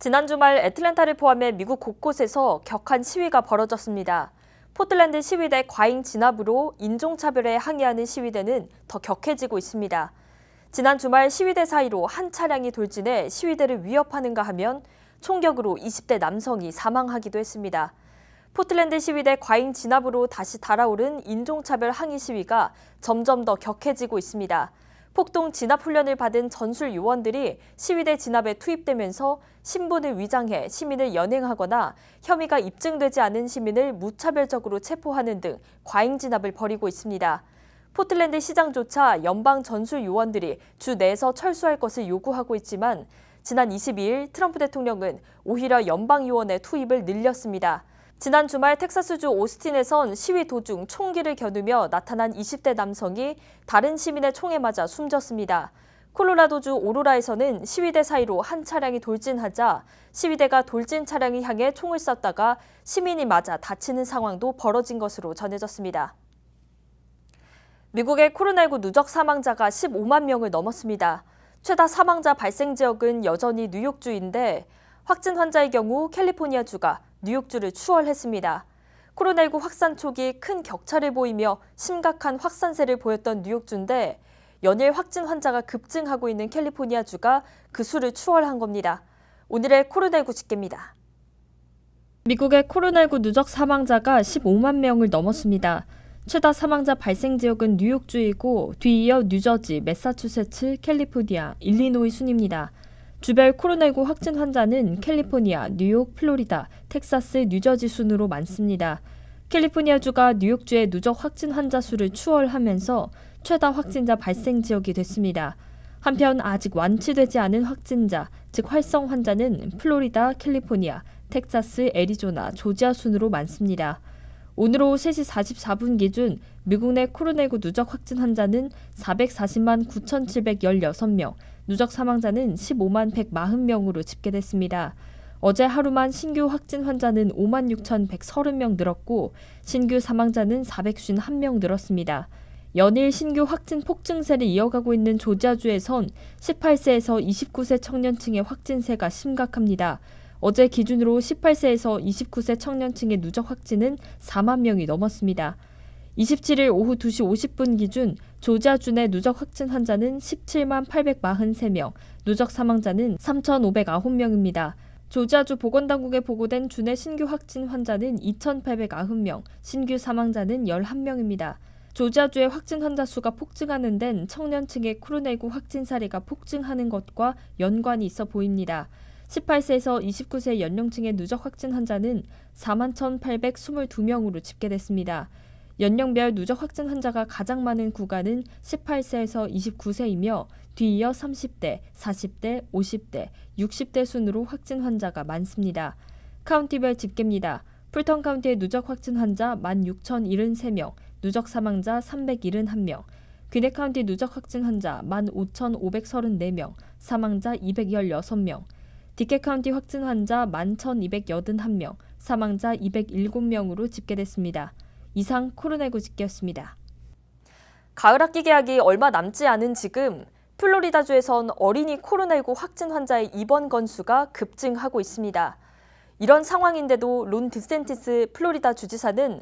지난 주말 애틀랜타를 포함해 미국 곳곳에서 격한 시위가 벌어졌습니다. 포틀랜드 시위대 과잉 진압으로 인종차별에 항의하는 시위대는 더 격해지고 있습니다. 지난 주말 시위대 사이로 한 차량이 돌진해 시위대를 위협하는가 하면 총격으로 20대 남성이 사망하기도 했습니다. 포틀랜드 시위대 과잉 진압으로 다시 달아오른 인종차별 항의 시위가 점점 더 격해지고 있습니다. 폭동 진압 훈련을 받은 전술 요원들이 시위대 진압에 투입되면서 신분을 위장해 시민을 연행하거나 혐의가 입증되지 않은 시민을 무차별적으로 체포하는 등 과잉 진압을 벌이고 있습니다. 포틀랜드 시장조차 연방 전술 요원들이 주 내에서 철수할 것을 요구하고 있지만 지난 22일 트럼프 대통령은 오히려 연방 요원의 투입을 늘렸습니다. 지난 주말 텍사스주 오스틴에선 시위 도중 총기를 겨누며 나타난 20대 남성이 다른 시민의 총에 맞아 숨졌습니다. 콜로라도주 오로라에서는 시위대 사이로 한 차량이 돌진하자 시위대가 돌진 차량을 향해 총을 쐈다가 시민이 맞아 다치는 상황도 벌어진 것으로 전해졌습니다. 미국의 코로나19 누적 사망자가 15만 명을 넘었습니다. 최다 사망자 발생 지역은 여전히 뉴욕주인데 확진 환자의 경우 캘리포니아주가 뉴욕주를 추월했습니다. 코로나19 확산 초기 큰 격차를 보이며 심각한 확산세를 보였던 뉴욕주인데 연일 확진 환자가 급증하고 있는 캘리포니아주가 그 수를 추월한 겁니다. 오늘의 코로나19 집계입니다. 미국의 코로나19 누적 사망자가 15만 명을 넘었습니다. 최다 사망자 발생 지역은 뉴욕주이고 뒤이어 뉴저지, 매사추세츠, 캘리포니아, 일리노이 순입니다. 주별 코로나19 확진 환자는 캘리포니아, 뉴욕, 플로리다, 텍사스, 뉴저지 순으로 많습니다. 캘리포니아주가 뉴욕주의 누적 확진 환자 수를 추월하면서 최다 확진자 발생 지역이 됐습니다. 한편 아직 완치되지 않은 확진자, 즉 활성 환자는 플로리다, 캘리포니아, 텍사스, 애리조나, 조지아 순으로 많습니다. 오늘 오후 3시 44분 기준 미국 내 코로나19 누적 확진 환자는 440만 9,716명, 누적 사망자는 15만 140명으로 집계됐습니다. 어제 하루만 신규 확진 환자는 5만 6,130명 늘었고 신규 사망자는 451명 늘었습니다. 연일 신규 확진 폭증세를 이어가고 있는 조지아주에선 18세에서 29세 청년층의 확진세가 심각합니다. 어제 기준으로 18세에서 29세 청년층의 누적 확진은 4만 명이 넘었습니다. 27일 오후 2시 50분 기준 조지아주 내 누적 확진 환자는 17만 843명, 누적 사망자는 3,509명입니다. 조지아주 보건당국에 보고된 주내 신규 확진 환자는 2,890명, 신규 사망자는 11명입니다. 조지아주의 확진 환자 수가 폭증하는 데는 청년층의 코로나19 확진 사례가 폭증하는 것과 연관이 있어 보입니다. 18세에서 29세 연령층의 누적 확진 환자는 41,822명으로 집계됐습니다. 연령별 누적 확진 환자가 가장 많은 구간은 18세에서 29세이며 뒤이어 30대, 40대, 50대, 60대 순으로 확진 환자가 많습니다. 카운티별 집계입니다. 풀턴 카운티의 누적 확진 환자 16,073명, 누적 사망자 371명, 귀넷 카운티 누적 확진 환자 15,534명, 사망자 216명, 디켓 카운티 확진 환자 11,281명, 사망자 207명으로 집계됐습니다. 이상 코로나19 집계였습니다. 가을 학기 개학이 얼마 남지 않은 지금 플로리다주에선 어린이 코로나19 확진 환자의 입원 건수가 급증하고 있습니다. 이런 상황인데도 론 디센티스 플로리다 주지사는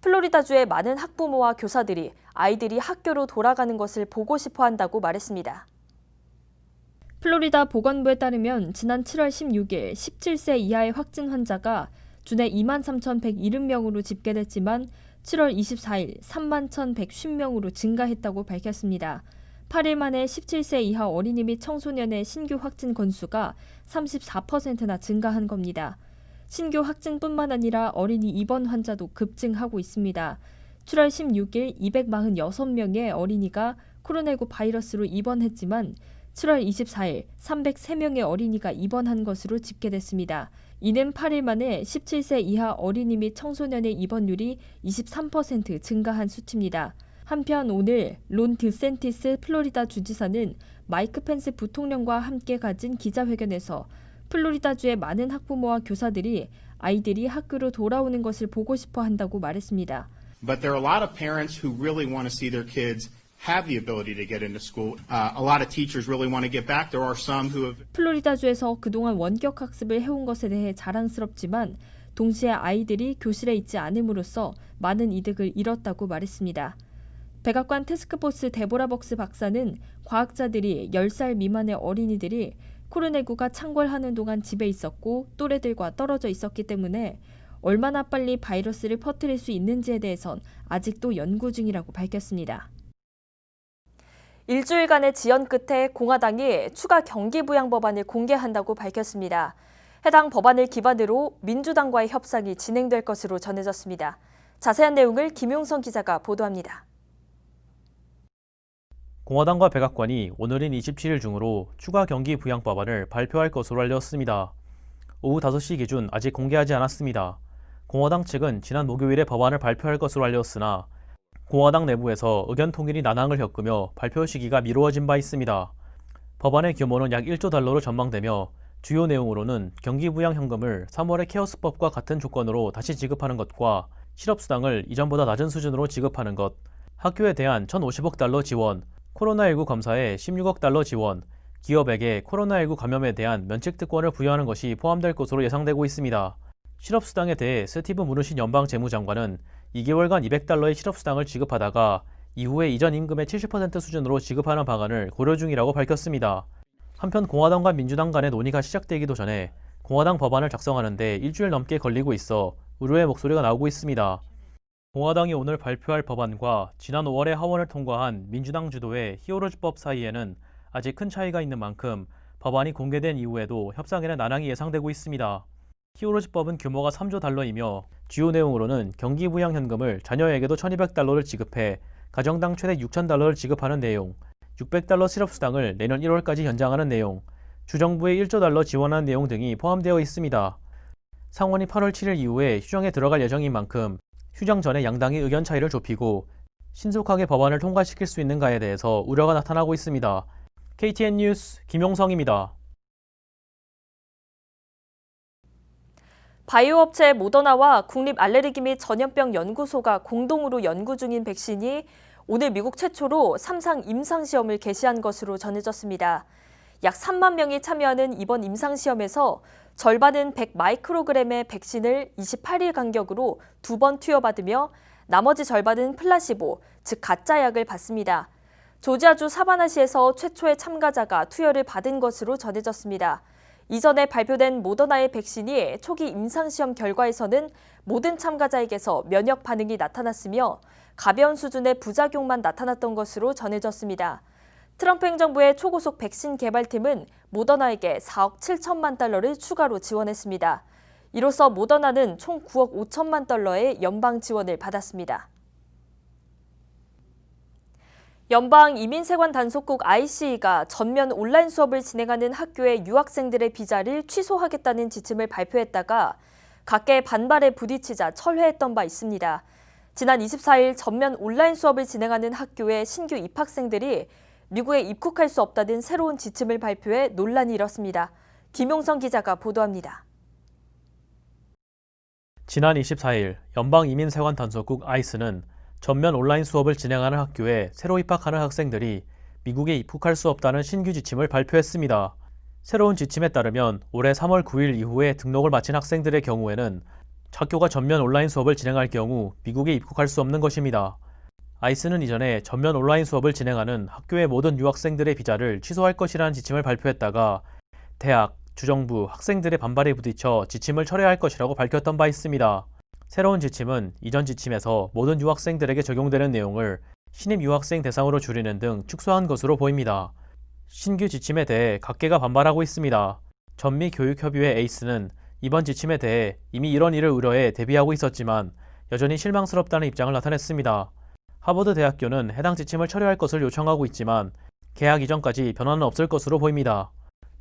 플로리다주의 많은 학부모와 교사들이 아이들이 학교로 돌아가는 것을 보고 싶어 한다고 말했습니다. 플로리다 보건부에 따르면 지난 7월 16일 17세 이하의 확진 환자가 주내 23,170명으로 집계됐지만 7월 24일 31,150명으로 증가했다고 밝혔습니다. 8일 만에 17세 이하 어린이 및 청소년의 신규 확진 건수가 34%나 증가한 겁니다. 신규 확진뿐만 아니라 어린이 입원 환자도 급증하고 있습니다. 7월 16일 246명의 어린이가 코로나19 바이러스로 입원했지만 7월 24일 303명의 어린이가 입원한 것으로 집계됐습니다. 이는 8일 만에 17세 이하 어린이 및 청소년의 입원율이 23% 증가한 수치입니다. 한편 오늘 론 디센티스 플로리다 주지사는 마이크 펜스 부통령과 함께 가진 기자회견에서 플로리다주의 많은 학부모와 교사들이 아이들이 학교로 돌아오는 것을 보고 싶어 한다고 말했습니다. But there are a lot of parents who really want to see their kids have the ability to get into school. A lot of teachers really want to get back. There are some who have. 플로리다주에서 그동안 원격 학습을 해온 것에 대해 자랑스럽지만 동시에 아이들이 교실에 있지 않음으로써 많은 이득을 잃었다고 말했습니다. 백악관 태스크포스 데보라 벅스 박사는 과학자들이 10살 미만의 어린이들이 코로나19가 창궐하는 동안 집에 있었고 또래들과 떨어져 있었기 때문에 얼마나 빨리 바이러스를 퍼뜨릴 수 있는지에 대해선 아직도 연구 중이라고 밝혔습니다. 일주일간의 지연 끝에 공화당이 추가 경기부양 법안을 공개한다고 밝혔습니다. 해당 법안을 기반으로 민주당과의 협상이 진행될 것으로 전해졌습니다. 자세한 내용을 김용선 기자가 보도합니다. 공화당과 백악관이 오늘인 27일 중으로 추가 경기 부양 법안을 발표할 것으로 알렸습니다. 오후 5시 기준 아직 공개하지 않았습니다. 공화당 측은 지난 목요일에 법안을 발표할 것으로 알렸으나 공화당 내부에서 의견 통일이 난항을 겪으며 발표 시기가 미루어진 바 있습니다. 법안의 규모는 약 1조 달러로 전망되며 주요 내용으로는 경기부양 현금을 3월의 케어스법과 같은 조건으로 다시 지급하는 것과 실업수당을 이전보다 낮은 수준으로 지급하는 것, 학교에 대한 1,050억 달러 지원, 코로나19 검사에 16억 달러 지원, 기업에게 코로나19 감염에 대한 면책특권을 부여하는 것이 포함될 것으로 예상되고 있습니다. 실업수당에 대해 스티브 무누신 연방 재무장관은 2개월간 200달러의 실업수당을 지급하다가 이후에 이전 임금의 70% 수준으로 지급하는 방안을 고려 중이라고 밝혔습니다. 한편 공화당과 민주당 간의 논의가 시작되기도 전에 공화당 법안을 작성하는 데 일주일 넘게 걸리고 있어 우려의 목소리가 나오고 있습니다. 공화당이 오늘 발표할 법안과 지난 5월에 하원을 통과한 민주당 주도의 히어로즈법 사이에는 아직 큰 차이가 있는 만큼 법안이 공개된 이후에도 협상에는 난항이 예상되고 있습니다. 히어로즈법은 규모가 3조 달러이며 주요 내용으로는 경기부양 현금을 자녀에게도 1,200달러를 지급해 가정당 최대 6,000달러를 지급하는 내용, 600달러 실업수당을 내년 1월까지 연장하는 내용, 주정부에 1조 달러 지원하는 내용 등이 포함되어 있습니다. 상원이 8월 7일 이후에 휴정에 들어갈 예정인 만큼 휴정 전에 양당이 의견 차이를 좁히고 신속하게 법안을 통과시킬 수 있는가에 대해서 우려가 나타나고 있습니다. KTN 뉴스 김용성입니다. 바이오 업체 모더나와 국립알레르기 및 전염병 연구소가 공동으로 연구 중인 백신이 오늘 미국 최초로 3상 임상시험을 개시한 것으로 전해졌습니다. 약 3만 명이 참여하는 이번 임상시험에서 절반은 100 마이크로그램의 백신을 28일 간격으로 2번 투여받으며 나머지 절반은 플라시보, 즉 가짜 약을 받습니다. 조지아주 사바나시에서 최초의 참가자가 투여를 받은 것으로 전해졌습니다. 이전에 발표된 모더나의 백신이 초기 임상시험 결과에서는 모든 참가자에게서 면역 반응이 나타났으며 가벼운 수준의 부작용만 나타났던 것으로 전해졌습니다. 트럼프 행정부의 초고속 백신 개발팀은 모더나에게 4억 7천만 달러를 추가로 지원했습니다. 이로써 모더나는 총 9억 5천만 달러의 연방 지원을 받았습니다. 연방이민세관단속국 ICE가 전면 온라인 수업을 진행하는 학교의 유학생들의 비자를 취소하겠다는 지침을 발표했다가 각계의 반발에 부딪히자 철회했던 바 있습니다. 지난 24일 전면 온라인 수업을 진행하는 학교의 신규 입학생들이 미국에 입국할 수 없다는 새로운 지침을 발표해 논란이 일었습니다. 김용성 기자가 보도합니다. 지난 24일 연방이민세관단속국 ICE는 전면 온라인 수업을 진행하는 학교에 새로 입학하는 학생들이 미국에 입국할 수 없다는 신규 지침을 발표했습니다. 새로운 지침에 따르면 올해 3월 9일 이후에 등록을 마친 학생들의 경우에는 학교가 전면 온라인 수업을 진행할 경우 미국에 입국할 수 없는 것입니다. ICE는 이전에 전면 온라인 수업을 진행하는 학교의 모든 유학생들의 비자를 취소할 것이라는 지침을 발표했다가 대학, 주정부, 학생들의 반발에 부딪혀 지침을 철회할 것이라고 밝혔던 바 있습니다. 새로운 지침은 이전 지침에서 모든 유학생들에게 적용되는 내용을 신입 유학생 대상으로 줄이는 등 축소한 것으로 보입니다. 신규 지침에 대해 각계가 반발하고 있습니다. 전미교육협의회 ACE는 이번 지침에 대해 이미 이런 일을 우려해 대비하고 있었지만 여전히 실망스럽다는 입장을 나타냈습니다. 하버드 대학교는 해당 지침을 철회할 것을 요청하고 있지만 개학 이전까지 변화는 없을 것으로 보입니다.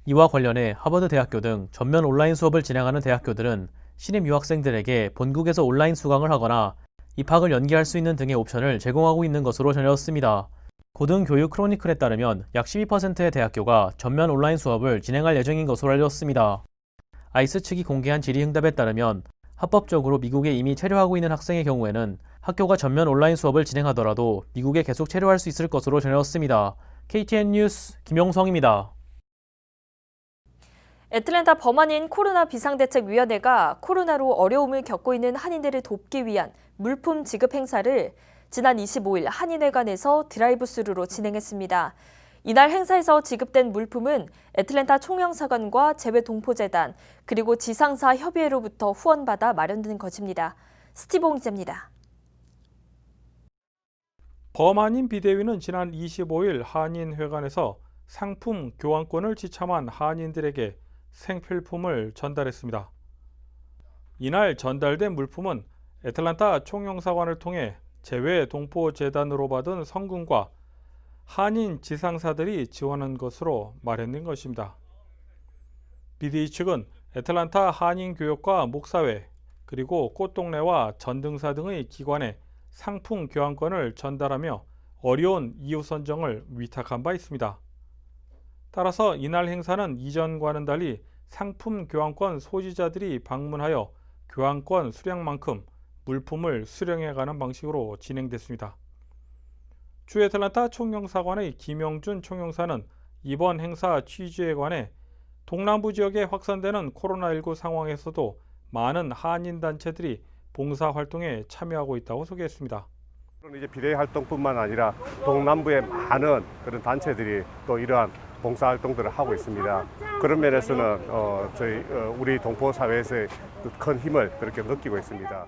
이와 관련해 하버드 대학교 등 전면 온라인 수업을 진행하는 대학교들은 신입 유학생들에게 본국에서 온라인 수강을 하거나 입학을 연기할 수 있는 등의 옵션을 제공하고 있는 것으로 전해졌습니다. 고등교육 크로니클에 따르면 약 12%의 대학교가 전면 온라인 수업을 진행할 예정인 것으로 알렸습니다. 아이스 측이 공개한 질의응답에 따르면 합법적으로 미국에 이미 체류하고 있는 학생의 경우에는 학교가 전면 온라인 수업을 진행하더라도 미국에 계속 체류할 수 있을 것으로 전해졌습니다. KTN 뉴스 김용성입니다. 애틀랜타 범한인 코로나 비상대책위원회가 코로나로 어려움을 겪고 있는 한인들을 돕기 위한 물품 지급 행사를 지난 25일 한인회관에서 드라이브스루로 진행했습니다. 이날 행사에서 지급된 물품은 애틀랜타 총영사관과 재외동포재단 그리고 지상사 협의회로부터 후원받아 마련된 것입니다. 스티봉 기자입니다. 범한인 비대위는 지난 25일 한인회관에서 상품 교환권을 지참한 한인들에게 생필품을 전달했습니다. 이날 전달된 물품은 애틀랜타 총영사관을 통해 재외동포재단으로 받은 성금과 한인 지상사들이 지원한 것으로 마련된 것입니다. 비대위 측은 애틀랜타 한인교역과 목사회 그리고 꽃동네와 전등사 등의 기관에 상품 교환권을 전달하며 어려운 이웃 선정을 위탁한 바 있습니다. 따라서 이날 행사는 이전과는 달리 상품 교환권 소지자들이 방문하여 교환권 수량만큼 물품을 수령해가는 방식으로 진행됐습니다. 주 애틀랜타 총영사관의 김영준 총영사는 이번 행사 취지에 관해 동남부 지역에 확산되는 코로나19 상황에서도 많은 한인 단체들이 봉사활동에 참여하고 있다고 소개했습니다. 이제 비대위 활동뿐만 아니라 동남부의 많은 그런 단체들이 또 이러한 봉사활동들을 하고 있습니다. 그런 면에서는 우리 동포 사회에서의 큰 힘을 그렇게 느끼고 있습니다.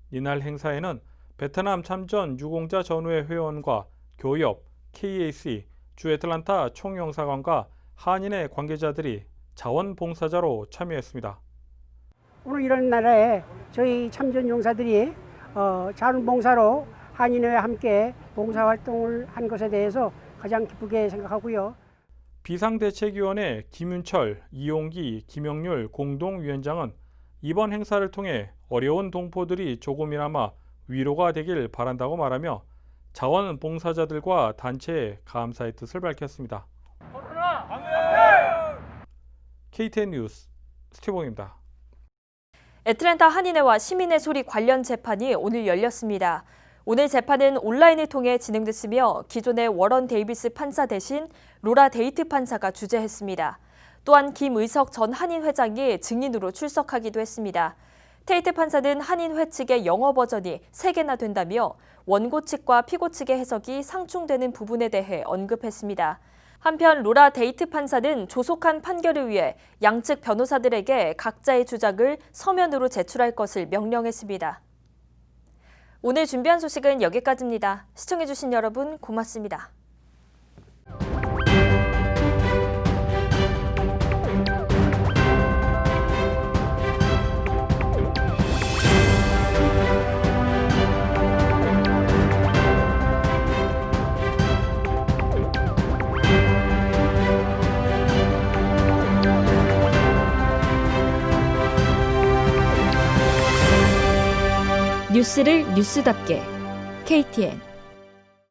이날 행사에는 베트남 참전 유공자 전우회 회원과 교협, KAC, 주 애틀랜타 총영사관과 한인의 관계자들이 자원봉사자로 참여했습니다. 오늘 이런 날에 저희 참전 용사들이 자원봉사로 한인회와 함께 봉사활동을 한 것에 대해서 가장 기쁘게 생각하고요. 비상대책위원회 김윤철, 이용기, 김영률 공동위원장은 이번 행사를 통해 어려운 동포들이 조금이나마 위로가 되길 바란다고 말하며 자원봉사자들과 단체에 감사의 뜻을 밝혔습니다. KTN 뉴스 스티봉입니다. 애틀랜타 한인회와 시민의 소리 관련 재판이 오늘 열렸습니다. 오늘 재판은 온라인을 통해 진행됐으며 기존의 워런 데이비스 판사 대신 로라 데이트 판사가 주재했습니다. 또한 김의석 전 한인 회장이 증인으로 출석하기도 했습니다. 테이트 판사는 한인회 측의 영어 버전이 3개나 된다며 원고 측과 피고 측의 해석이 상충되는 부분에 대해 언급했습니다. 한편 로라 데이트 판사는 조속한 판결을 위해 양측 변호사들에게 각자의 주장을 서면으로 제출할 것을 명령했습니다. 오늘 준비한 소식은 여기까지입니다. 시청해주신 여러분 고맙습니다. 뉴스를 뉴스답게 KTN